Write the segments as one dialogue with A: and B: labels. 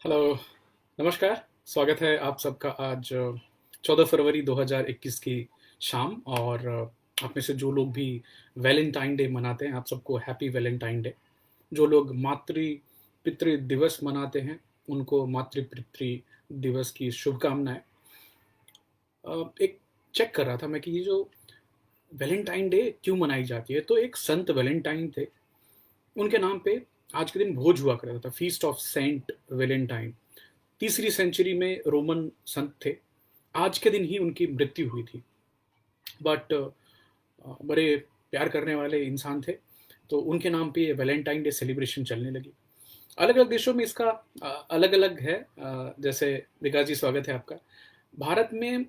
A: Hello, नमस्कार। स्वागत है आप सबका आज 14 फरवरी 2021 की शाम और आप में से जो लोग भी वैलेंटाइन डे मनाते हैं, आप सबको हैप्पी वैलेंटाइन डे। जो लोग मातृ-पितृ दिवस मनाते हैं, उनको मातृ-पितृ दिवस की शुभकामनाएँ। एक चेक कर रहा था मैं कि ये जो वैलेंटाइन डे क्यों मनाई जाती है, तो एक संत वैलेंटाइन थे, उनके नाम पे आज के दिन भोज हुआ करता था, फीस्ट ऑफ सेंट वैलेंटाइन। तीसरी सेंचुरी में रोमन संत थे। आज के दिन ही उनकी मृत्यु हुई थी। बट बड़े प्यार करने वाले इंसान थे, तो उनके नाम पे ये वैलेंटाइन डे सेलिब्रेशन चलने लगी। अलग-अलग देशों में इसका अलग-अलग है। जैसे विकास जी, स्वागत है आपका। भारत में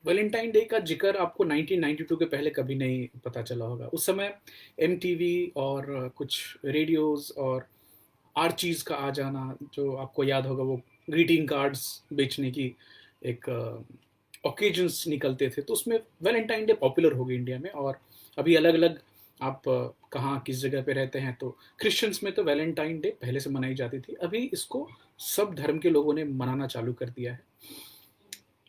A: वैलेंटाइन डे का ज़िक्र आपको 1992 के पहले कभी नहीं पता चला होगा। उस समय एमटीवी और कुछ रेडियोज़ और आर्चीज़ का आ जाना, जो आपको याद होगा, वो ग्रीटिंग कार्ड्स बेचने की एक ओकेजन्स निकलते थे, तो उसमें वैलेंटाइन डे पॉपुलर हो गई इंडिया में। और अभी अलग-अलग आप कहाँ किस जगह पे रहते हैं, तो क्रिश्चियंस में तो वैलेंटाइन डे पहले से मनाई जाती थी। अभी इसको सब धर्म के लोगों ने मनाना चालू कर दिया है।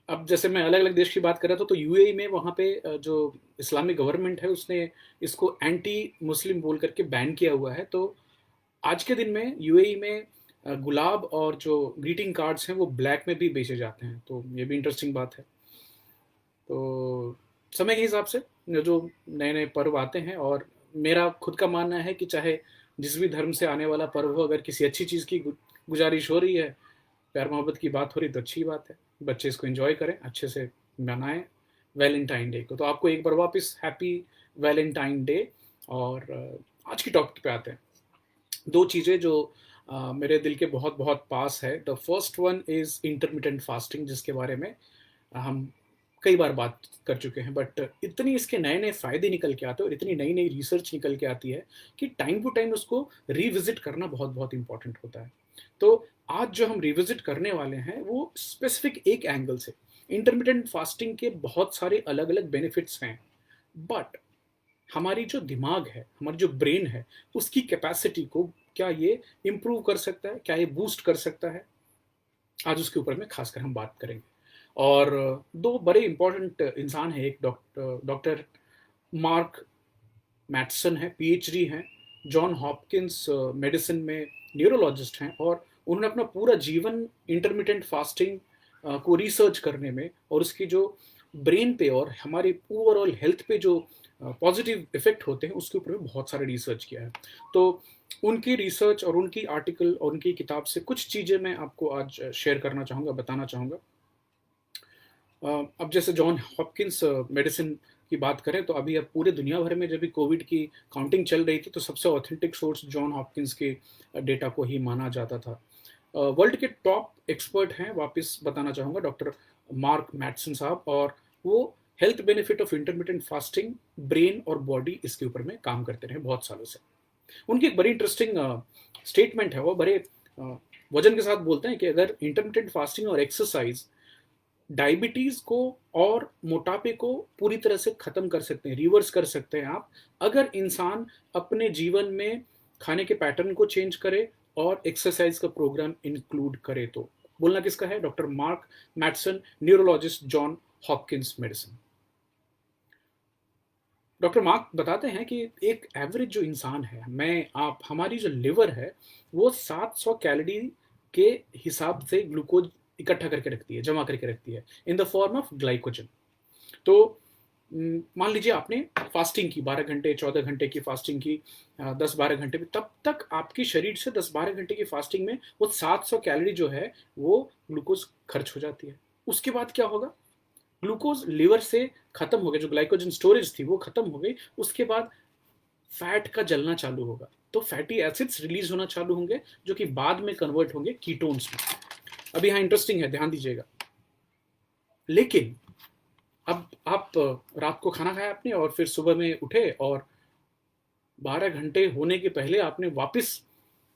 A: अब जैसे मैं अलग-अलग देश की बात कर रहा था, तो यूएई में वहाँ पे जो इस्लामिक गवर्नमेंट है, उसने इसको एंटी मुस्लिम बोल करके बैन किया हुआ है। तो आज के दिन में यूएई में गुलाब और जो ग्रीटिंग कार्ड्स हैं, वो ब्लैक में भी बेचे जाते हैं, तो ये भी इंटरेस्टिंग बात है। तो समय के हिसाब से जो नए-नए पर्व आते हैं, और मेरा खुद का मानना है कि चाहे जिस भी धर्म से आने वाला पर्व हो, अगर किसी अच्छी चीज़ की गुज़ारिश हो रही है, प्यार-मोहब्बत की बात हो रही है, तो अच्छी बात है। बच्चे इसको एन्जॉय करें, अच्छे से मनाएँ वैलेंटाइन डे को। तो आपको एक बार वापस हैप्पी वैलेंटाइन डे। और आज की टॉपिक पे आते हैं। 2 चीज़ें जो मेरे दिल के बहुत-बहुत पास है। The first one is intermittent fasting, जिसके बारे में हम कई बार बात कर चुके हैं, बट इतनी इसके नए-नए फ़ायदे निकल के आते हैं और इतनी नई-नई रिसर्च निकल के आती है कि टाइम टू टाइम उसको रिविज़िट करना बहुत-बहुत इम्पोर्टेंट होता है। तो आज जो हम रिविज़िट करने वाले हैं, वो स्पेसिफ़िक एक एंगल से। इंटरमिटेंट फास्टिंग के बहुत सारे अलग-अलग बेनिफिट्स हैं, बट हमारी जो दिमाग है, हमारी जो ब्रेन है, उसकी कैपेसिटी को क्या ये इम्प्रूव कर सकता है? क्या ये बूस्ट कर सकता है? आज उसके ऊपर में खासकर हम बात करेंगे। और 2 बड़े इम्पोर्टेंट इंसान हैं, एक डॉक्टर मार्क मैटसन हैं, पीएचडी हैं, जॉन हॉपकिंस मेडिसिन में न्यूरोलॉजिस्ट हैं, और उन्होंने अपना पूरा जीवन इंटरमिटेंट फास्टिंग को रिसर्च करने में और उसकी जो ब्रेन पे और हमारी ओवरऑल हेल्थ पे जो पॉजिटिव इफ़ेक्ट होते हैं, उसके ऊपर भी बहुत सारा रिसर्च किया है। तो उनकी रिसर्च और उनकी आर्टिकल और उनकी किताब से कुछ चीज़ें मैं आपको आज शेयर करना चाहूँगा, बताना चाहूँगा। अब जैसे जॉन हॉपकिंस मेडिसिन की बात करें, तो अभी अब पूरे दुनिया भर में जब भी कोविड की काउंटिंग चल रही थी, तो सबसे ऑथेंटिक सोर्स जॉन हॉपकिंस के डेटा को ही माना जाता था। वर्ल्ड के टॉप एक्सपर्ट हैं, वापस बताना चाहूँगा, डॉक्टर मार्क मैटसन साहब, और वो health benefit of intermittent fasting, brain और बॉडी, इसके ऊपर में काम करते रहे बहुत सालों से। उनकी एक बड़ी इंटरेस्टिंग स्टेटमेंट है, वो बड़े वजन के साथ बोलते हैं कि अगर इंटरमिटेंट फास्टिंग और एक्सरसाइज डायबिटीज़ को और मोटापे को पूरी तरह से ख़त्म कर सकते हैं, रिवर्स कर सकते हैं आप, अगर इंसान अपने जीवन में खाने के पैटर्न को चेंज करे और एक्सरसाइज का प्रोग्राम इंक्लूड करे तो। बोलना किसका है? Doctor mark Mattson, neurologist, John Hopkins medicine. Doctor mark बताते हैं कि एक एवरेज जो इंसान है, मैं, आप, हमारी जो लिवर है, वो 700 कैलोरी के हिसाब से ग्लूकोज इकट्ठा करके रखती है, जमा करके रखती है, in the form of glycogen. तो मान लीजिए आपने फास्टिंग की 12 घंटे, 14 घंटे की फास्टिंग की, 10-12 घंटे में, तब तक आपके शरीर से 10-12 घंटे की फास्टिंग में वो 700 कैलोरी जो है, वो ग्लूकोज खर्च हो जाती है। उसके बाद क्या होगा? ग्लूकोज लिवर से खत्म हो गया, जो ग्लाइकोजन स्टोरेज थी वो खत्म हो गई। उसके बाद फैट का जलना चालू होगा, तो फैटी एसिड्स रिलीज होना चालू होंगे, जो कि बाद में कन्वर्ट होंगे कीटोन्स में। अब यहाँ इंटरेस्टिंग है, ध्यान दीजिएगा। लेकिन अब आप रात को खाना खाया आपने और फिर सुबह में उठे, और 12 घंटे होने के पहले आपने वापस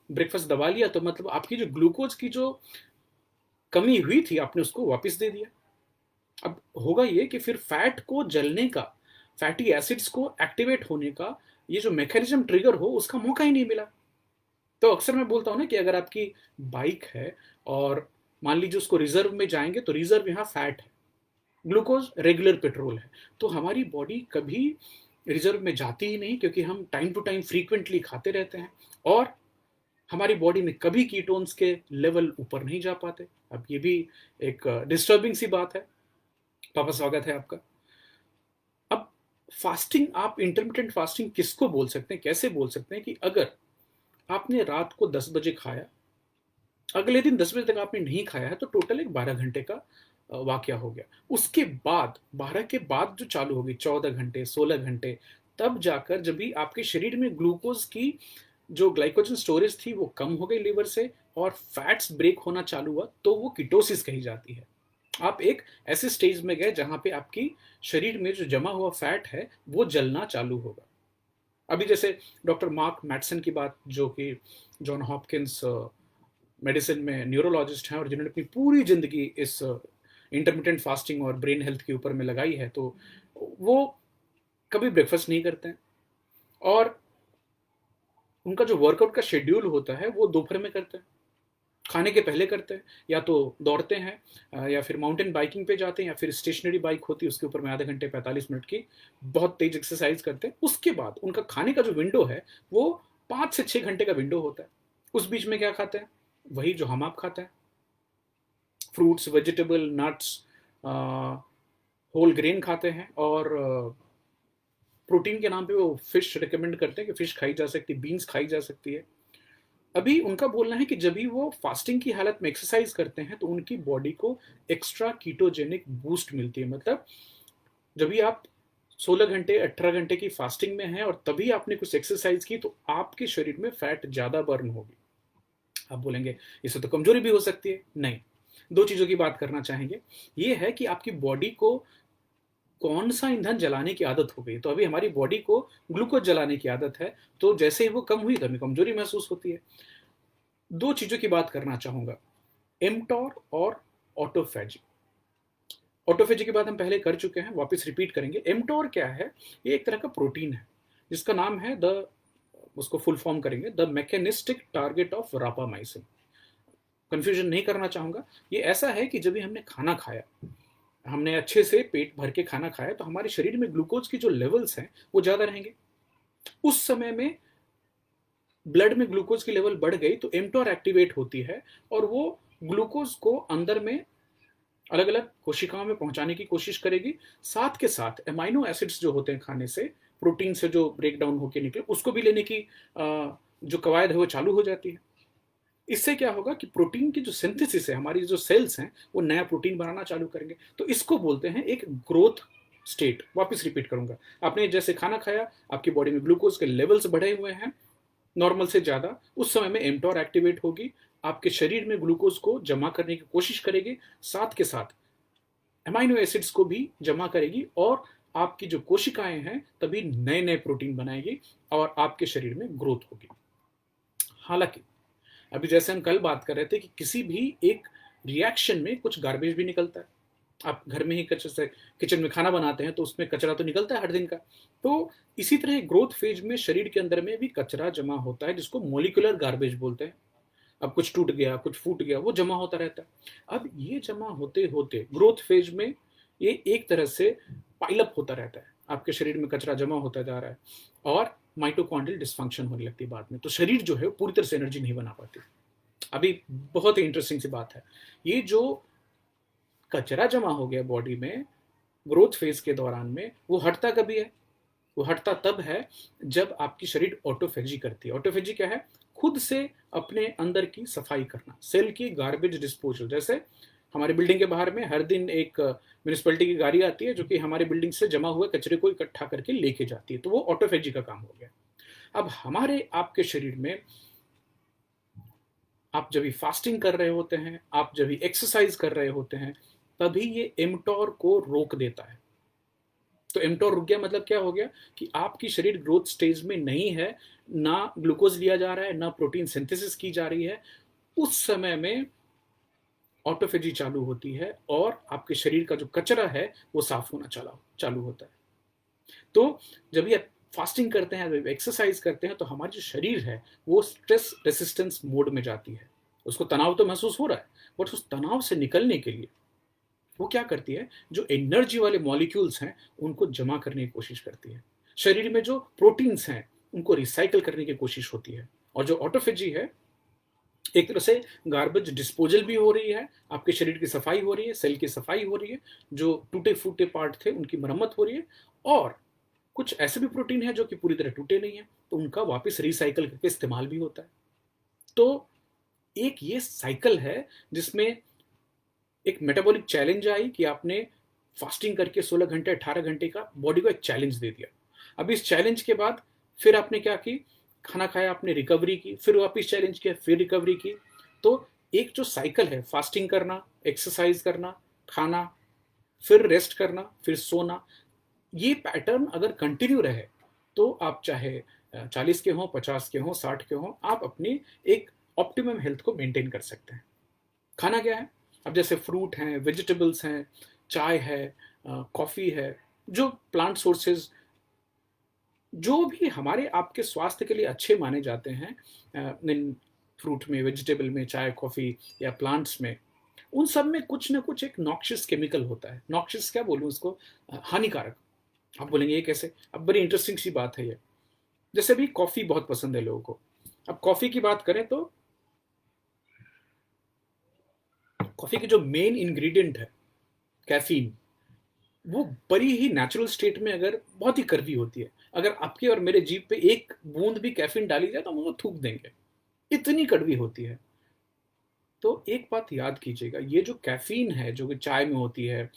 A: ब्रेकफास्ट दबा लिया, तो मतलब आपकी जो ग्लूकोज की जो कमी हुई थी, आपने उसको वापस दे दिया। अब होगा ये कि फिर फैट को जलने का, फैटी एसिड्स को एक्टिवेट होने का, ये जो मैकेनिज्म ट्रिगर हो, उसका मौका ही नहीं मिला। तो अक्सर मैं बोलता हूँ ना कि अगर आपकी बाइक है और मान लीजिए उसको रिजर्व में जाएंगे, तो रिजर्व यहाँ फैट है, ग्लूकोज रेगुलर पेट्रोल है। तो हमारी बॉडी कभी रिजर्व में जाती ही नहीं, क्योंकि हम टाइम टू टाइम फ्रीक्वेंटली खाते रहते हैं, और हमारी बॉडी में कभी कीटोन्स के लेवल ऊपर नहीं जा पाते। अब ये भी एक डिस्टर्बिंग सी बात है। पापा, स्वागत है आपका। अब फास्टिंग, आप इंटरमिटेंट फास्टिंग किसको बोल सकते हैं, कैसे बोल सकते हैं कि अगर आपने रात को 10 बजे खाया, अगले दिन 10 बजे तक आपने नहीं खाया है, तो टोटल एक 12 घंटे का वाकया हो गया। उसके बाद 12 के बाद जो चालू होगी 14 घंटे 16 घंटे, तब जाकर जब भी आपके शरीर में ग्लूकोज की जो ग्लाइकोजन स्टोरेज थी वो कम हो गई लीवर से, और फैट्स ब्रेक होना चालू हुआ, तो वो कीटोसिस कही जाती है। आप एक ऐसे स्टेज में गए जहां पे आपकी शरीर में जो जमा हुआ फैट है वो जलना चालू होगा। अभी जैसे डॉक्टर मार्क मैटसन की बात, जो कि जॉन हॉपकिंस मेडिसिन में न्यूरोलॉजिस्ट हैं और जिन्होंने अपनी पूरी जिंदगी इस इंटरमिटेंट फास्टिंग और ब्रेन हेल्थ के ऊपर में लगाई है, तो वो कभी ब्रेकफास्ट नहीं करते हैं, और उनका जो वर्कआउट का शेड्यूल होता है वो दोपहर में करते हैं, खाने के पहले करते हैं, या तो दौड़ते हैं, या फिर माउंटेन बाइकिंग पे जाते हैं, या फिर स्टेशनरी बाइक होती है उसके ऊपर में आधे घंटे 45 मिनट की बहुत तेज एक्सरसाइज करते हैं। उसके बाद उनका खाने का जो विंडो है वो 5 से 6 घंटे का विंडो होता है। उस बीच में क्या खाते हैं, वही जो हम आप खाते हैं, fruits, vegetable, nuts, whole grain खाते हैं, और प्रोटीन के नाम पे वो फिश रिकमेंड करते हैं कि फिश खाई जा सकती है, बीन्स खाई जा सकती है। अभी उनका बोलना है कि जब भी वो फास्टिंग की हालत में एक्सरसाइज करते हैं तो उनकी बॉडी को एक्स्ट्रा कीटोजेनिक बूस्ट मिलती है। मतलब जब भी आप 16 घंटे 18 घंटे की फास्टिंग में हैं और तभी आपने कुछ एक्सरसाइज की, तो आपके शरीर में फैट ज्यादा बर्न होगी। आप बोलेंगे इससे तो कमजोरी भी हो सकती है। नहीं, दो चीजों की बात करना चाहेंगे। ये है कि आपकी बॉडी को कौन सा ईंधन जलाने की आदत हो गई। तो अभी हमारी बॉडी को ग्लूकोज जलाने की आदत है, तो जैसे ही वो कम हुई तो हमें कमजोरी महसूस होती है। दो चीजों की बात करना चाहूंगा, एमटॉर और ऑटोफेजी। ऑटोफेजी की बात हम पहले कर चुके हैं, वापस रिपीट करेंगे। एमटॉर क्या है, ये एक तरह का प्रोटीन है जिसका नाम है उसको फुल फॉर्म करेंगे, the mechanistic target of rapamycin. Confusion नहीं करना चाहूंगा। ये ऐसा है कि जब भी हमने खाना खाया, हमने अच्छे से पेट भर के खाना खाया, तो हमारे शरीर में ग्लूकोज की जो लेवल्स हैं वो ज्यादा रहेंगे। उस समय में ब्लड में ग्लूकोज की लेवल बढ़ गई तो एमटॉर एक्टिवेट होती है, और वो ग्लूकोज को अंदर में अलग अलग कोशिकाओं में पहुंचाने की कोशिश करेगी। साथ के साथ एमाइनो एसिड्स जो होते हैं खाने से, प्रोटीन से जो ब्रेक डाउन होकर निकले, उसको भी लेने की जो कवायद है वो चालू हो जाती है। इससे क्या होगा कि प्रोटीन की जो सिंथेसिस है, हमारी जो सेल्स हैं वो नया प्रोटीन बनाना चालू करेंगे। तो इसको बोलते हैं एक ग्रोथ स्टेट। वापस रिपीट करूंगा, आपने जैसे खाना खाया, आपकी बॉडी में ग्लूकोज के लेवल्स बढ़े हुए हैं नॉर्मल से ज्यादा, उस समय में एमटॉर एक्टिवेट होगी, आपके शरीर में ग्लूकोज को जमा करने की कोशिश करेगी, साथ के साथ एमाइनो एसिड्स को भी जमा करेगी, और आपकी जो कोशिकाएं हैं तभी नए नए प्रोटीन बनाएगी और आपके शरीर में ग्रोथ होगी। हालांकि अभी जैसे हम कल बात कर रहे थे कि किसी भी एक रिएक्शन में कुछ गार्बेज भी निकलता है। आप घर में ही किचन में खाना बनाते हैं तो उसमें कचरा तो निकलता है हर दिन का। तो इसी तरह ग्रोथ फेज में शरीर के अंदर में भी कचरा जमा होता है, जिसको मोलिकुलर गार्बेज बोलते हैं। अब कुछ टूट गया, कुछ फूट गया, वो जमा होता रहता है। अब ये जमा होते होते ग्रोथ फेज में ये एक तरह से पाइलअप होता रहता है, आपके शरीर में कचरा जमा होता जा रहा है, और माइटोकॉन्ड्रियल डिस्फंक्शन होने लगती है बाद में। तो शरीर जो है पूरी तरह से एनर्जी नहीं बना पाती। अभी बहुत ही इंटरेस्टिंग सी बात है, ये जो कचरा जमा हो गया बॉडी में ग्रोथ फेज के दौरान में, वो हटता कभी है? वो हटता तब है जब आपकी शरीर ऑटोफेजी करती है। ऑटोफेजी क्या है? खुद से अपने अंदर की सफाई करना, सेल की गार्बेज डिस्पोजल। जैसे हमारे बिल्डिंग के बाहर में हर दिन एक म्यूनिसिपैलिटी की गाड़ी आती है जो कि हमारे बिल्डिंग से जमा हुए कचरे को इकट्ठा करके लेके जाती है, तो वो ऑटोफेजी का काम हो गया। अब हमारे आपके शरीर में, आप जब भी फास्टिंग कर रहे होते हैं, आप जब भी एक्सरसाइज कर रहे होते हैं, तभी ये एमटॉर को रोक देता है। तो एमटॉर रुक गया मतलब क्या हो गया कि आपकी शरीर ग्रोथ स्टेज में नहीं है, ना ग्लूकोज लिया जा रहा है, ना प्रोटीन सिंथेसिस की जा रही है। उस समय में ऑटोफेजी चालू होती है और आपके शरीर का जो कचरा है वो साफ होना चालू होता है। तो जब ये फास्टिंग करते हैं, एक्सरसाइज करते हैं, तो हमारी जो शरीर है वो स्ट्रेस रेसिस्टेंस मोड में जाती है। उसको तनाव तो महसूस हो रहा है, बट उस तनाव से निकलने के लिए वो क्या करती है, जो एनर्जी वाले मॉलिक्यूल्स हैं उनको जमा करने की कोशिश करती है। शरीर में जो प्रोटीन्स हैं उनको रिसाइकल करने की कोशिश होती है। और जो ऑटोफेजी है, एक तरह से गार्बेज डिस्पोजल भी हो रही है, आपके शरीर की सफाई हो रही है, सेल की सफाई हो रही है, जो टूटे फूटे पार्ट थे उनकी मरम्मत हो रही है। और कुछ ऐसे भी प्रोटीन है जो कि पूरी तरह टूटे नहीं है, तो उनका वापस रिसाइकल करके इस्तेमाल भी होता है। तो एक ये साइकिल है जिसमें एक मेटाबॉलिक चैलेंज आई कि आपने फास्टिंग करके 16 घंटे 18 घंटे का बॉडी को एक चैलेंज दे दिया। अब इस चैलेंज के बाद फिर आपने क्या की, खाना खाया, आपने रिकवरी की, फिर वापस चैलेंज किया, फिर रिकवरी की। तो एक जो साइकिल है, फास्टिंग करना, एक्सरसाइज करना, खाना, फिर रेस्ट करना, फिर सोना, ये पैटर्न अगर कंटिन्यू रहे तो आप चाहे 40 के हों, 50 के हों, 60 के हों, आप अपनी एक ऑप्टिमम हेल्थ को मेंटेन कर सकते हैं। खाना क्या है, अब जैसे फ्रूट हैं, वेजिटेबल्स हैं, चाय है, कॉफ़ी है, जो प्लांट सोर्सेज जो भी हमारे आपके स्वास्थ्य के लिए अच्छे माने जाते हैं, इन फ्रूट में, वेजिटेबल में, चाय, कॉफ़ी या प्लांट्स में, उन सब में कुछ ना कुछ एक नॉक्शियस केमिकल होता है। नॉक्शियस क्या बोलूँ उसको, हानिकारक। आप बोलेंगे ये कैसे? अब बड़ी इंटरेस्टिंग सी बात है ये। जैसे भी कॉफ़ी बहुत पसंद है लोगों को। अब कॉफ़ी की बात करें तो कॉफ़ी की जो मेन इंग्रेडिएंट है, कैफीन, वो बड़ी ही नेचुरल स्टेट में अगर बहुत ही कड़वी होती है। अगर आपके और मेरे जीभ पे एक बूंद भी कैफीन डाली जाए तो हम उसको थूक देंगे, इतनी कड़वी होती है। तो एक बात याद कीजिएगा, ये जो कैफीन है जो कि चाय में होती है,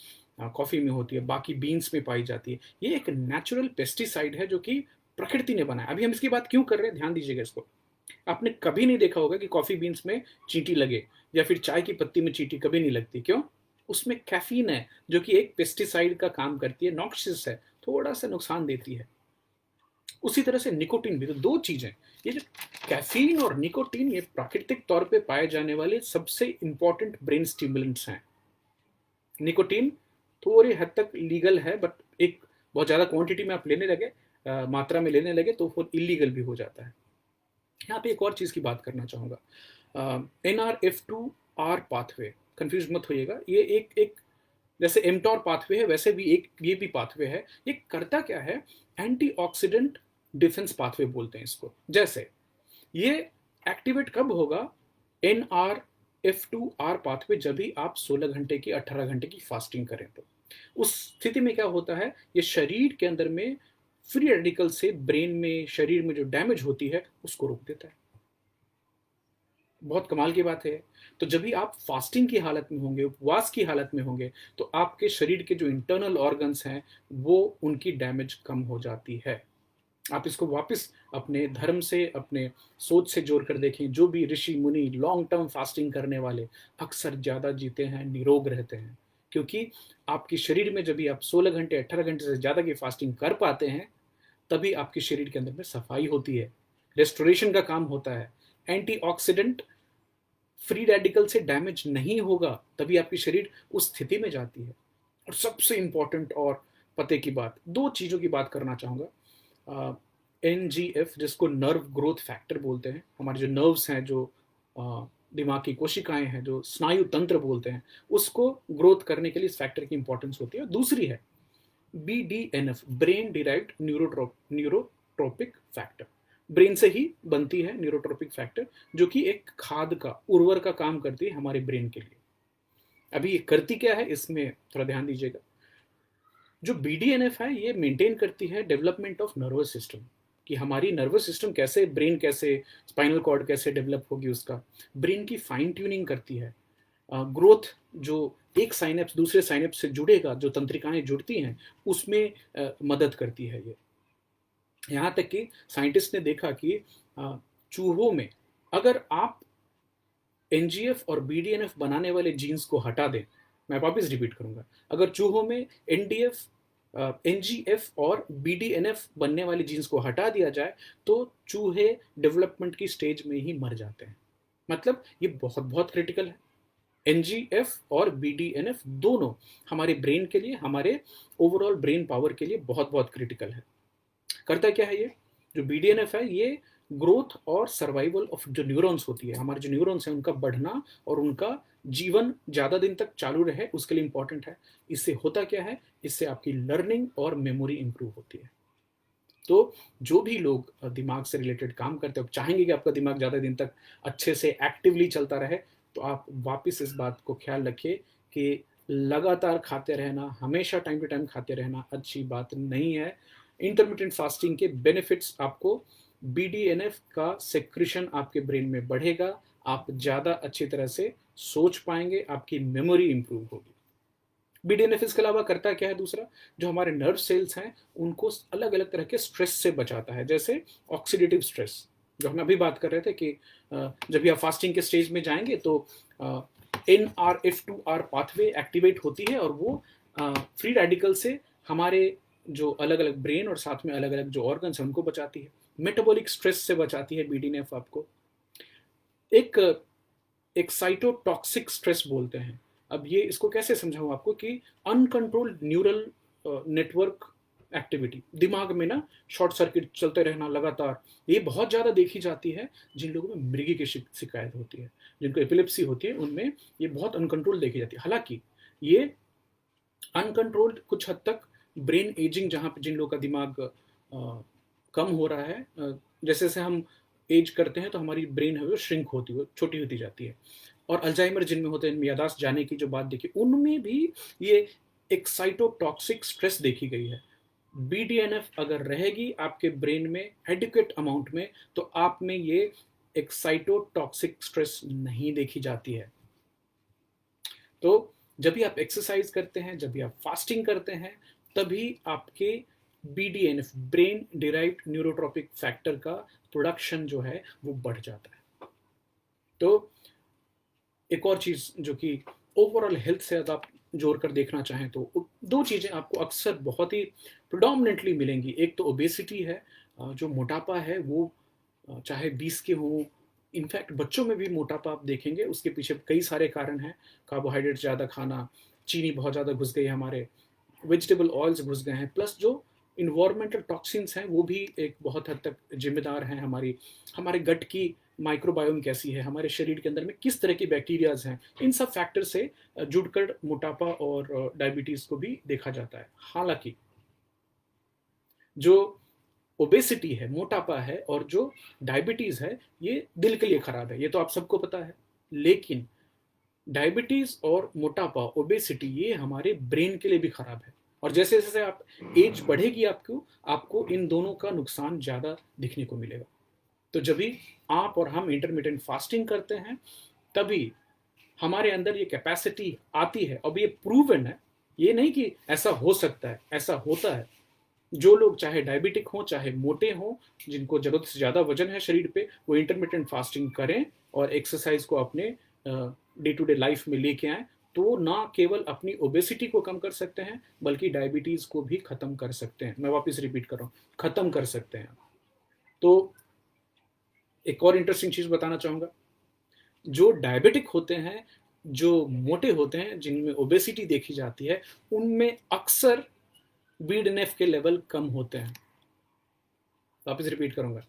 A: कॉफ़ी में होती है, बाकी बीन्स में पाई जाती है, ये एक नेचुरल पेस्टिसाइड है जो कि प्रकृति ने बनाया। अभी हम इसकी बात क्यों कर रहे हैं, ध्यान दीजिएगा इसको। आपने कभी नहीं देखा होगा कि कॉफ़ी बीन्स में चींटी लगे, या फिर चाय की पत्ती में चींटी कभी नहीं लगती। क्यों? उसमें कैफीन है जो कि एक पेस्टिसाइड का काम करती है, नॉक्सियस है, थोड़ा सा नुकसान देती है। उसी तरह से निकोटीन भी, तो दो चीजें, ये जो कैफीन और निकोटीन, ये प्राकृतिक तौर पे पाए जाने वाले सबसे इंपॉर्टेंट ब्रेन स्टिमुलेंट्स हैं। निकोटीन थोड़ी हद तक लीगल है, बट एक बहुत ज़्यादा क्वांटिटी में आप लेने लगे, मात्रा में लेने लगे, तो वो इलीगल भी हो जाता है। यहाँ पे एक और चीज़ की बात करना चाहूँगा, NRF2R पाथवे, कंफ्यूज मत होइएगा। ये एक एक जैसे एमटॉर पाथवे है, वैसे भी एक ये भी पाथवे है। ये करता क्या है, एंटीऑक्सीडेंट डिफेंस पाथवे बोलते हैं इसको। जैसे ये एक्टिवेट कब होगा, NRF2R पाथवे, जब भी आप 16 घंटे की 18 घंटे की फास्टिंग करें। तो उस स्थिति में क्या होता है, ये शरीर के अंदर में फ्री रेडिकल से ब्रेन में, शरीर में जो डैमेज होती है उसको रोक देता है। बहुत कमाल की बात है। तो जब भी आप फास्टिंग की हालत में होंगे, उपवास की हालत में होंगे, तो आपके शरीर के जो इंटरनल ऑर्गन्स हैं वो उनकी डैमेज कम हो जाती है। आप इसको वापस अपने धर्म से, अपने सोच से जोड़ कर देखें। जो भी ऋषि मुनि लॉन्ग टर्म फास्टिंग करने वाले अक्सर ज़्यादा जीते हैं, निरोग रहते हैं, क्योंकि आपके शरीर में जब भी आप 16 घंटे 18 घंटे से ज़्यादा की फास्टिंग कर पाते हैं, तभी आपके शरीर के अंदर में सफाई होती है, रेस्टोरेशन का काम होता है, एंटीऑक्सीडेंट फ्री रेडिकल से डैमेज नहीं होगा, तभी आपकी शरीर उस स्थिति में जाती है। और सबसे इंपॉर्टेंट और पते की बात, दो चीज़ों की बात करना चाहूँगा। NGF, जिसको नर्व ग्रोथ फैक्टर बोलते हैं, हमारे जो नर्व्स हैं, जो दिमाग की कोशिकाएं हैं, जो स्नायु तंत्र बोलते हैं, उसको ग्रोथ करने के लिए इस फैक्टर की इंपॉर्टेंस होती है। दूसरी है BDNF, brain derived neurotrophic factor, brain से ही बनती है न्यूरोट्रोपिक फैक्टर, जो कि एक खाद का, उर्वर का काम करती है हमारे ब्रेन के लिए। अभी ये करती क्या है, इसमें थोड़ा ध्यान दीजिएगा। जो BDNF है, ये मेंटेन करती है डेवलपमेंट ऑफ नर्वस सिस्टम, कि हमारी नर्वस सिस्टम कैसे, ब्रेन कैसे, स्पाइनल कॉर्ड कैसे डेवलप होगी, उसका ब्रेन की फाइन ट्यूनिंग करती है। ग्रोथ, जो एक साइनेप्स दूसरे साइनेप्स से जुड़ेगा, जो तंत्रिकाएं जुड़ती हैं, उसमें मदद करती है ये। यहाँ तक कि साइंटिस्ट ने देखा कि चूहों में अगर आप NGF और BDNF बनाने वाले जीन्स को हटा दें, मैं वापस रिपीट करूंगा, अगर चूहों में NGF और BDNF बनने वाले जीन्स को हटा दिया जाए तो चूहे डेवलपमेंट की स्टेज में ही मर जाते हैं। मतलब ये बहुत बहुत क्रिटिकल है। NGF और BDNF दोनों हमारे ब्रेन के लिए, हमारे ओवरऑल ब्रेन पावर के लिए बहुत बहुत क्रिटिकल है। करता क्या है ये जो BDNF है, ये ग्रोथ और सर्वाइवल ऑफ जो न्यूरॉन्स होती है, हमारे जो न्यूरॉन्स हैं उनका बढ़ना और उनका जीवन ज़्यादा दिन तक चालू रहे उसके लिए इंपॉर्टेंट है। इससे होता क्या है, इससे आपकी लर्निंग और मेमोरी इंप्रूव होती है। तो जो भी लोग दिमाग से रिलेटेड काम करते हैं, चाहेंगे कि आपका दिमाग ज़्यादा दिन तक अच्छे से एक्टिवली चलता रहे, तो आप वापस इस बात को ख्याल रखिए कि लगातार खाते रहना, हमेशा टाइम टू टाइम खाते रहना अच्छी बात नहीं है। इंटरमिटेंट फास्टिंग के बेनिफिट्स आपको, BDNF का सेक्रेशन आपके ब्रेन में बढ़ेगा, आप ज़्यादा अच्छी तरह से सोच पाएंगे, आपकी मेमोरी इंप्रूव होगी। BDNF इसके अलावा करता क्या है दूसरा, जो हमारे नर्व सेल्स हैं उनको अलग अलग तरह के स्ट्रेस से बचाता है, जैसे ऑक्सीडेटिव स्ट्रेस जो हम अभी बात कर रहे थे कि जब भी आप फास्टिंग के स्टेज में जाएंगे तो NRF2R पाथवे एक्टिवेट होती है और वो फ्री रेडिकल से हमारे जो अलग अलग ब्रेन और साथ में अलग अलग जो ऑर्गन्स हैं उनको बचाती है। मेटाबॉलिक स्ट्रेस से बचाती है BDNF आपको। एक साइटोटॉक्सिक स्ट्रेस बोलते हैं। अब ये इसको कैसे समझाऊं आपको कि अनकंट्रोल्ड न्यूरल नेटवर्क एक्टिविटी, दिमाग में ना शॉर्ट सर्किट चलते रहना लगातार, ये बहुत ज़्यादा देखी जाती है जिन लोगों में मृगी की शिकायत होती है, जिनको एपिलेप्सी होती है, उनमें ये बहुत अनकंट्रोल देखी जाती है। हालांकि ये अनकंट्रोल्ड कुछ हद तक ब्रेन एजिंग, जहाँ पे जिन लोगों का दिमाग कम हो रहा है, जैसे जैसे हम एज करते हैं तो हमारी ब्रेन है वो श्रिंक होती है, छोटी होती जाती है। और अल्जाइमर जिनमें होते हैं, यादाश्त जाने की जो बात देखी, उनमें भी ये एक साइटोटॉक्सिक स्ट्रेस देखी गई है। BDNF अगर रहेगी आपके ब्रेन में एडिक्वेट अमाउंट में, तो आप में ये एक साइटोटॉक्सिक स्ट्रेस नहीं देखी जाती है। तो जब भी आप एक्सरसाइज करते हैं, जब भी आप फास्टिंग करते हैं, तभी आपके BDNF, brain derived neurotrophic factor का प्रोडक्शन जो है वो बढ़ जाता है। तो एक और चीज जो कि ओवरऑल हेल्थ से आप जोड़ कर देखना चाहें तो दो चीजें आपको अक्सर बहुत ही प्रिडोमिनेंटली मिलेंगी। एक तो ओबेसिटी है, जो मोटापा है वो चाहे 20 के हो, इनफैक्ट बच्चों में भी मोटापा आप देखेंगे, उसके पीछे कई सारे कारण हैं। कार्बोहाइड्रेट ज़्यादा खाना, चीनी बहुत ज़्यादा घुस गई है हमारे, वेजिटेबल ऑयल्स घुस गए हैं, प्लस जो इन्वायरमेंटल टॉक्सिन्स हैं वो भी एक बहुत हद तक जिम्मेदार हैं। हमारे गट की माइक्रोबायोम कैसी है, हमारे शरीर के अंदर में किस तरह की बैक्टीरियाज हैं, इन सब फैक्टर से जुड़कर मोटापा और डायबिटीज़ को भी देखा जाता है। हालांकि जो ओबेसिटी है, मोटापा है, और जो डायबिटीज़ है, ये दिल के लिए खराब है, ये तो आप सबको पता है। लेकिन डायबिटीज़ और मोटापा, ओबेसिटी, ये हमारे ब्रेन के लिए भी खराब है। और जैसे जैसे आप एज बढ़ेगी आपको इन दोनों का नुकसान ज़्यादा दिखने को मिलेगा। तो जब भी आप और हम इंटरमिटेंट फास्टिंग करते हैं, तभी हमारे अंदर ये कैपेसिटी आती है। अब ये प्रूवन है, ये नहीं कि ऐसा हो सकता है, ऐसा होता है। जो लोग चाहे डायबिटिक हों, चाहे मोटे हों, जिनको जरूरत से ज़्यादा वजन है शरीर पे, वो इंटरमिटेंट फास्टिंग करें और एक्सरसाइज को अपने डे टू डे लाइफ में लेके आएँ, तो ना केवल अपनी ओबेसिटी को कम कर सकते हैं, बल्कि डायबिटीज़ को भी ख़त्म कर सकते हैं। मैं वापस रिपीट कर रहा हूँ, ख़त्म कर सकते हैं। तो एक और इंटरेस्टिंग चीज़ बताना चाहूँगा, जो डायबिटिक होते हैं, जो मोटे होते हैं, जिनमें ओबेसिटी देखी जाती है, उनमें अक्सर BDNF के लेवल कम होते हैं। वापस रिपीट करूंगा,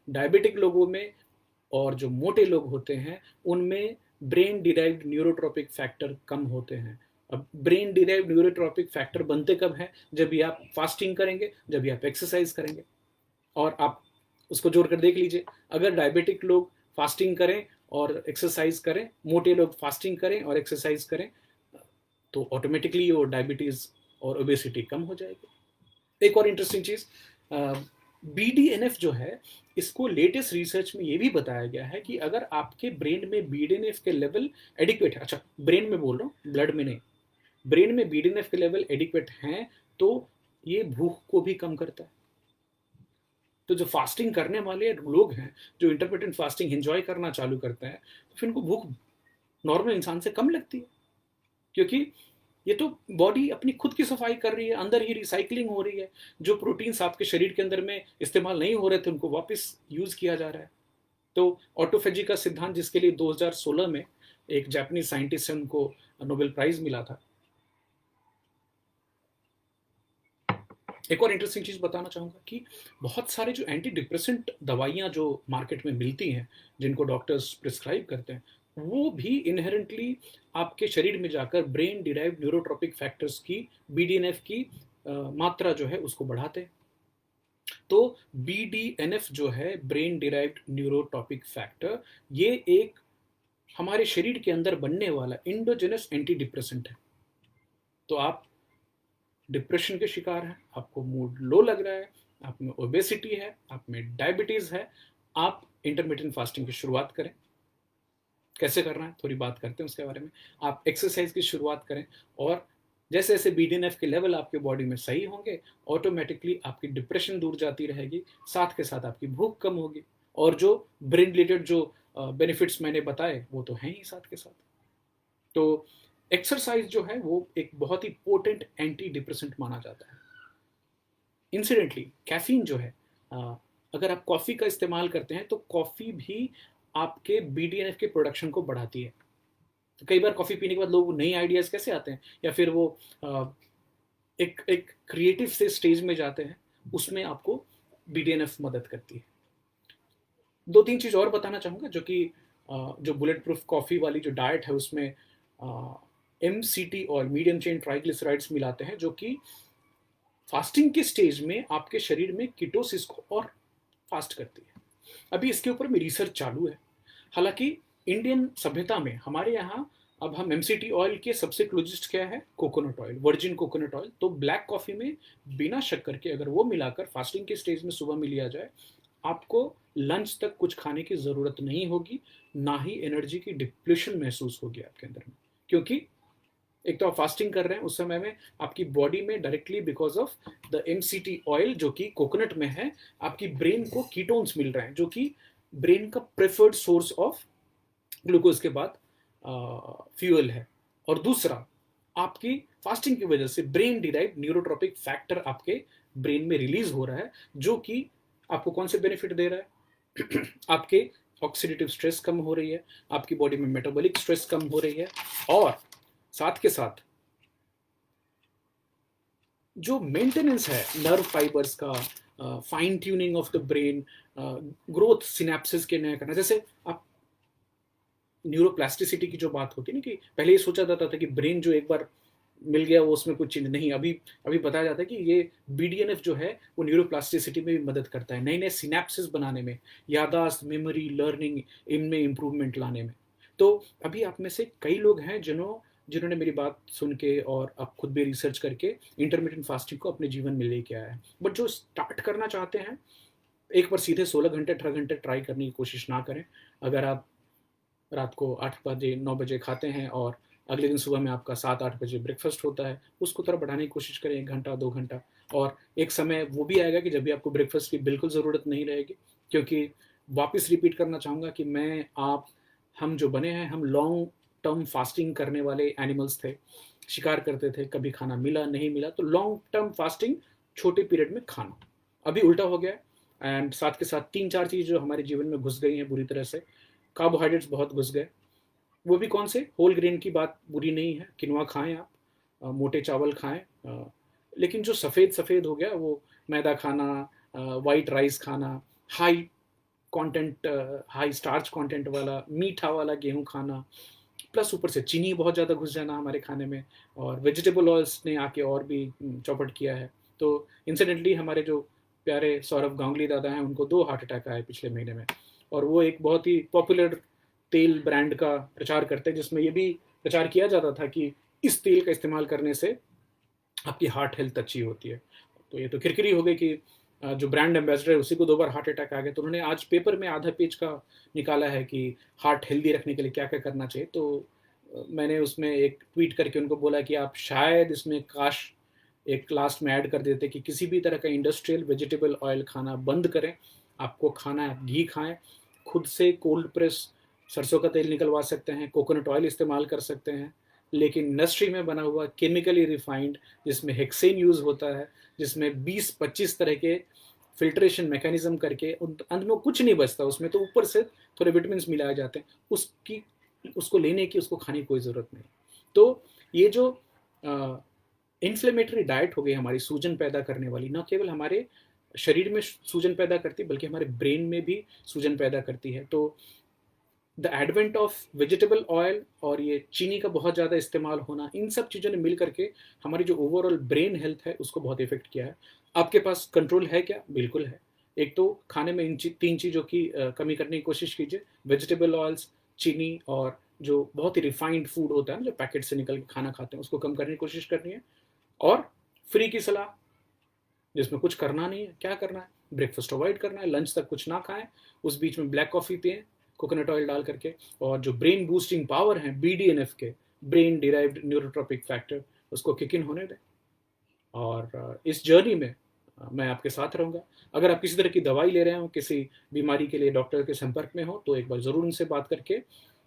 A: डायबिटिक लोगों में और जो मोटे लोग होते हैं, उनमें ब्रेन डिराइव्ड न्यूरोट्रॉपिक फैक्टर कम होते हैं। अब ब्रेन डिराइव्ड न्यूरोट्रॉपिक फैक्टर बनते कब हैं? जब भी आप फास्टिंग करेंगे, जब भी आप एक्सरसाइज करेंगे। और आप उसको जोड़कर देख लीजिए, अगर डायबिटिक लोग फास्टिंग करें और एक्सरसाइज करें, मोटे लोग फास्टिंग करें और एक्सरसाइज करें, तो ऑटोमेटिकली वो डायबिटीज और ओबेसिटी कम हो जाएगी। एक और इंटरेस्टिंग चीज, BDNF जो है, इसको लेटेस्ट रिसर्च में ये भी बताया गया है कि अगर आपके ब्रेन में BDNF के लेवल एडिक्वेट है, अच्छा ब्रेन में बोल रहा हूँ, ब्लड में नहीं, ब्रेन में BDNF के लेवल एडिक्वेट हैं, तो ये भूख को भी कम करता है। तो जो फास्टिंग करने वाले लोग हैं, जो इंटरमिटेंट फास्टिंग एंजॉय करना चालू करते हैं, तो फिर उनको भूख नॉर्मल इंसान से कम लगती है, क्योंकि ये तो बॉडी अपनी खुद की सफाई कर रही है, अंदर ही रिसाइकलिंग हो रही है। जो प्रोटीन्स आपके शरीर के अंदर में इस्तेमाल नहीं हो रहे थे, उनको वापस यूज किया जा रहा है। तो ऑटोफेजी का सिद्धांत, जिसके लिए 2016 में एक जापानीज साइंटिस्ट है, उनको नोबेल प्राइज मिला था। एक और इंटरेस्टिंग चीज़ बताना चाहूँगा कि बहुत सारे जो एंटी डिप्रेसेंट दवाइयाँ जो मार्केट में मिलती हैं, जिनको डॉक्टर्स प्रिस्क्राइब करते हैं, वो भी इनहेरेंटली आपके शरीर में जाकर ब्रेन डिराइव्ड न्यूरोट्रॉपिक फैक्टर्स की, बीडीएनएफ की मात्रा जो है उसको बढ़ाते हैं। तो बीडीएनएफ जो है, ब्रेन डिराइव्ड न्यूरोट्रॉपिक फैक्टर, ये एक हमारे शरीर के अंदर बनने वाला इंडोजेनस एंटी डिप्रेसेंट है। तो आप डिप्रेशन के शिकार हैं, आपको मूड लो लग रहा है, आप में ओबेसिटी है, आप में डायबिटीज है, आप इंटरमीडिएट फास्टिंग की शुरुआत करें। कैसे करना है थोड़ी बात करते हैं उसके बारे में। आप एक्सरसाइज की शुरुआत करें, और जैसे जैसे बीडीएनएफ के लेवल आपके बॉडी में सही होंगे, ऑटोमेटिकली आपकी डिप्रेशन दूर जाती रहेगी, साथ के साथ आपकी भूख कम होगी, और जो ब्रेन रिलेटेड जो बेनिफिट्स मैंने बताए वो तो हैं ही साथ के साथ। तो एक्सरसाइज जो है वो एक बहुत ही पोटेंट एंटी डिप्रेसेंट माना जाता है। इंसिडेंटली कैफीन जो है, अगर आप कॉफ़ी का इस्तेमाल करते हैं तो कॉफ़ी भी आपके बीडीएनएफ के प्रोडक्शन को बढ़ाती है। तो कई बार कॉफ़ी पीने के बाद लोग नई आइडियाज़ कैसे आते हैं, या फिर वो एक एक क्रिएटिव से स्टेज में जाते हैं, उसमें आपको बीडीएनएफ मदद करती है। दो तीन चीज़ और बताना चाहूँगा, जो कि जो बुलेट प्रूफ कॉफ़ी वाली जो डाइट है उसमें MCT oil, medium chain triglycerides मिलाते हैं, जो कि फास्टिंग के स्टेज में आपके शरीर में कीटोसिस को और फास्ट करती है। अभी इसके ऊपर में रिसर्च चालू है। हालांकि इंडियन सभ्यता में हमारे यहाँ अब हम एमसीटी ऑयल के सबसे क्लोजेस्ट क्या है, coconut oil, virgin coconut oil. तो ब्लैक कॉफ़ी में बिना शक्कर के अगर वो मिलाकर फास्टिंग के स्टेज में सुबह में लिया जाए, आपको लंच तक कुछ खाने की ज़रूरत नहीं होगी, ना ही एनर्जी की डिप्लेशन महसूस होगी आपके अंदर में। क्योंकि एक तो आप फास्टिंग कर रहे हैं, उस समय में आपकी बॉडी में directly because of the MCT oil जो कि कोकोनट में है, आपकी ब्रेन को कीटोन्स मिल रहे हैं, जो कि ब्रेन का प्रेफर्ड सोर्स ऑफ ग्लूकोज के बाद फ्यूल है। और दूसरा, आपकी फास्टिंग की वजह से ब्रेन डिराइव न्यूरोट्रॉपिक फैक्टर आपके ब्रेन में रिलीज हो रहा है, जो कि आपको कौन से बेनिफिट दे रहा है आपके ऑक्सीडेटिव स्ट्रेस कम हो रही है, आपकी बॉडी में मेटाबॉलिक स्ट्रेस कम हो रही है, और साथ के साथ जो मेंटेनेंस है नर्व फाइबर्स का, fine tuning of the brain, growth synapses के नए करना। जैसे आप न्यूरोप्लास्टिसिटी की जो बात होती है ना, कि पहले ये सोचा जाता था कि ब्रेन जो एक बार मिल गया वो उसमें कुछ चेंज नहीं, अभी अभी बताया जाता है कि ये बीडीएनएफ जो है वो न्यूरोप्लास्टिसिटी में भी मदद करता है, नए नए सिनेप्सिस बनाने में, यादाश्त, मेमोरी, लर्निंग, इनमें इंप्रूवमेंट लाने में। तो अभी आप में से कई लोग हैं जिन्होंने मेरी बात सुन के और अब खुद भी रिसर्च करके इंटरमीडिएट फास्टिंग को अपने जीवन में लेके आया है। बट जो स्टार्ट करना चाहते हैं, एक बार सीधे 16 घंटे 18 घंटे ट्राई करने की कोशिश ना करें। अगर आप रात को 8 बजे 9 बजे खाते हैं और अगले दिन सुबह में आपका 7-8 बजे ब्रेकफास्ट होता है, उसको थोड़ा बढ़ाने की कोशिश करें, 1 घंटा 2 घंटा। और एक समय वो भी आएगा कि जब भी आपको ब्रेकफास्ट की बिल्कुल ज़रूरत नहीं रहेगी, क्योंकि वापस रिपीट करना चाहूँगा कि हम जो बने हैं, हम लॉन्ग टर्म फास्टिंग करने वाले एनिमल्स थे, शिकार करते थे, कभी खाना मिला नहीं मिला, तो लॉन्ग टर्म फास्टिंग, छोटे पीरियड में खाना। अभी उल्टा हो गया है, एंड साथ के साथ 3-4 चीज़ जो हमारे जीवन में घुस गई हैं बुरी तरह से। कार्बोहाइड्रेट्स बहुत घुस गए, वो भी कौन से, होल ग्रेन की बात बुरी नहीं है, किनवा खाएं आप, मोटे चावल खाएं, लेकिन जो सफ़ेद सफ़ेद हो गया वो मैदा खाना, वाइट राइस खाना, high content, high starch content वाला मीठा वाला गेहूं खाना, प्लस ऊपर से चीनी बहुत ज़्यादा घुस जाना हमारे खाने में, और वेजिटेबल ऑयल्स ने आके और भी चौपट किया है। तो इंसिडेंटली हमारे जो प्यारे सौरभ गांगुली दादा हैं, उनको 2 हार्ट अटैक आए पिछले महीने में, और वो एक बहुत ही पॉपुलर तेल ब्रांड का प्रचार करते हैं, जिसमें ये भी प्रचार किया जाता था कि इस तेल का इस्तेमाल करने से आपकी हार्ट हेल्थ अच्छी होती है। तो ये तो किरकिरी हो गई कि जो ब्रांड एम्बेसडर है उसी को 2 बार हार्ट अटैक आ गया। तो उन्होंने आज पेपर में आधा पेज का निकाला है कि हार्ट हेल्दी रखने के लिए क्या क्या करना चाहिए। तो मैंने उसमें एक ट्वीट करके उनको बोला कि आप शायद इसमें काश एक लास्ट में ऐड कर देते कि किसी भी तरह का इंडस्ट्रियल वेजिटेबल ऑयल खाना बंद करें। आपको खाना है, घी खाएं, खुद से कोल्ड प्रेस सरसों का तेल निकलवा सकते हैं, कोकोनट ऑयल इस्तेमाल कर सकते हैं, लेकिन इंडस्ट्री में बना हुआ केमिकली रिफाइंड, जिसमें हेक्सेन यूज़ होता है, जिसमें 20-25 तरह के फिल्ट्रेशन मैकेनिज्म करके अंत में कुछ नहीं बचता उसमें, तो ऊपर से थोड़े विटामिन मिलाए जाते हैं, उसको लेने की, उसको खाने की कोई ज़रूरत नहीं। तो ये जो इन्फ्लेमेटरी डाइट हो गई हमारी सूजन पैदा करने वाली, न केवल हमारे शरीर में सूजन पैदा करती है बल्कि हमारे ब्रेन में भी सूजन पैदा करती है। तो the advent of vegetable oil और ये चीनी का बहुत ज़्यादा इस्तेमाल होना, इन सब चीज़ों ने मिल करके हमारी जो ओवरऑल ब्रेन हेल्थ है उसको बहुत इफेक्ट किया है। आपके पास कंट्रोल है क्या? बिल्कुल है। एक तो खाने में इन तीन चीज़ों की कमी करने की कोशिश कीजिए, वेजिटेबल ऑयल्स, चीनी और जो बहुत ही रिफाइंड फूड होता है ना, जो पैकेट से निकल के खाना खाते हैं, उसको कम करने की कोशिश करनी है। और फ्री की सलाह, जिसमें कुछ करना नहीं है, क्या करना है? ब्रेकफास्ट अवॉइड करना है, लंच तक कुछ ना खाएं, उस बीच में ब्लैक कॉफ़ी पिएं कोकोनट ऑयल डाल करके, और जो ब्रेन बूस्टिंग पावर है BDNF के, ब्रेन डिराइव्ड न्यूरोट्रॉपिक फैक्टर, उसको किक इन होने दें। और इस जर्नी में मैं आपके साथ रहूँगा। अगर आप किसी तरह की दवाई ले रहे हो, किसी बीमारी के लिए डॉक्टर के संपर्क में हो, तो एक बार ज़रूर उनसे बात करके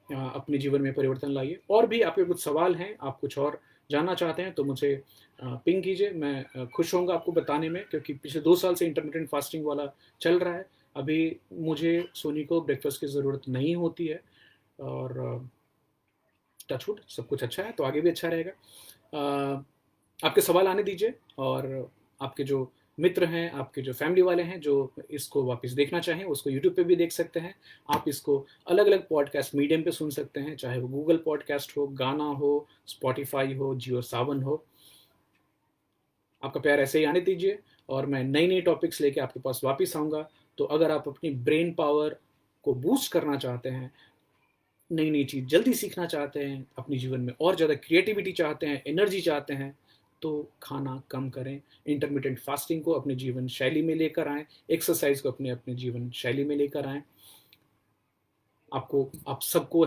A: अपने जीवन में परिवर्तन लाइए। और भी आपके कुछ सवाल हैं, आप कुछ और जानना चाहते हैं, तो मुझे पिंग कीजिए। मैं खुश होऊंगा आपको बताने में, क्योंकि पिछले 2 साल से इंटरमिटेंट फास्टिंग वाला चल रहा है। अभी मुझे सोनी को ब्रेकफास्ट की ज़रूरत नहीं होती है, और टचवुड सब कुछ अच्छा है, तो आगे भी अच्छा रहेगा। आपके सवाल आने दीजिए, और आपके जो मित्र हैं, आपके जो फैमिली वाले हैं जो इसको वापस देखना चाहें, उसको यूट्यूब पे भी देख सकते हैं। आप इसको अलग अलग पॉडकास्ट मीडियम पे सुन सकते हैं, चाहे वो गूगल पॉडकास्ट हो, गाना हो, स्पॉटिफाई हो, जियो सावन हो। आपका प्यार ऐसे ही आने दीजिए, और मैं नई नई टॉपिक्स लेके आपके पास वापस आऊँगा। तो अगर आप अपनी ब्रेन पावर को बूस्ट करना चाहते हैं, नई नई चीज़ जल्दी सीखना चाहते हैं, अपने जीवन में और ज़्यादा क्रिएटिविटी चाहते हैं, एनर्जी चाहते हैं, तो खाना कम करें, इंटरमिटेंट फास्टिंग को अपने जीवन शैली में लेकर आएँ, एक्सरसाइज को अपने अपने जीवन शैली में लेकर आएँ। आप सबको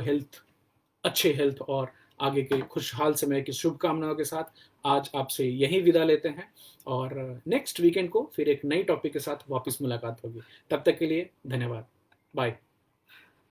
A: अच्छे हेल्थ और आगे के खुशहाल समय की शुभकामनाओं के साथ आज आपसे यहीं विदा लेते हैं, और नेक्स्ट वीकेंड को फिर एक नई टॉपिक के साथ वापस मुलाकात होगी। तब तक के लिए धन्यवाद। बाय।